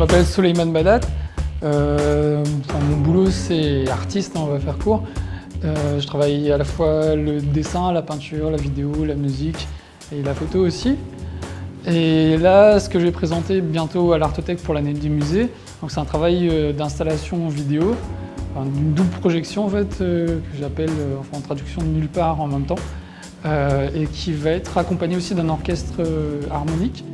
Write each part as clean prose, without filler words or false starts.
m'appelle Soleiman Badat. Mon boulot, c'est artiste, on va faire court. Je travaille à la fois le dessin, la peinture, la vidéo, la musique et la photo aussi. Et là, ce que je vais présenter bientôt à l'Artothèque pour l'année du musée, c'est un travail d'installation vidéo, d'une double projection en fait, que j'appelle en traduction de nulle part en même temps, et qui va être accompagné aussi d'un orchestre harmonique.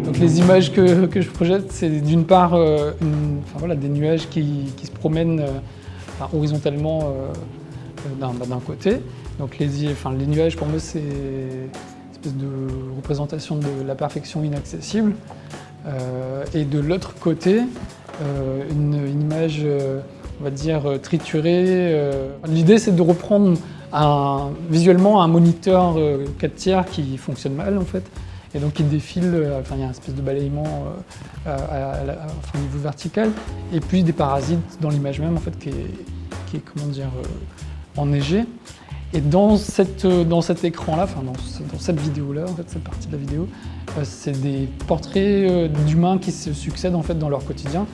Donc les images que je projette, c'est d'une part des nuages qui se promènent horizontalement d'un côté. Donc les nuages, pour moi, c'est une espèce de représentation de la perfection inaccessible. Et de l'autre côté, une image, on va dire, triturée. L'idée, c'est de reprendre visuellement un moniteur 4 tiers qui fonctionne mal, en fait, et donc il défile, il y a une espèce de balayement au niveau vertical, et puis des parasites dans l'image même, en fait, qui est comment dire, enneigé. Et dans cet écran-là, dans cette vidéo-là, en fait, cette partie de la vidéo, c'est des portraits d'humains qui se succèdent en fait dans leur quotidien.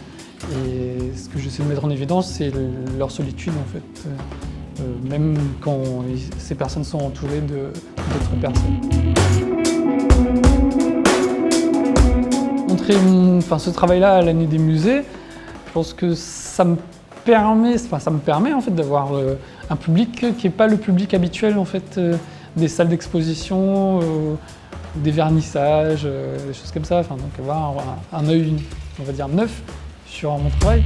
Et ce que j'essaie de mettre en évidence, c'est leur solitude, en fait, même quand ces personnes sont entourées d'autres personnes. Montrer ce travail-là à l'année des musées, je pense que ça me permet en fait d'avoir un public qui n'est pas le public habituel en fait, des salles d'exposition, des vernissages, des choses comme ça. Donc avoir un œil, on va dire, neuf sur mon travail.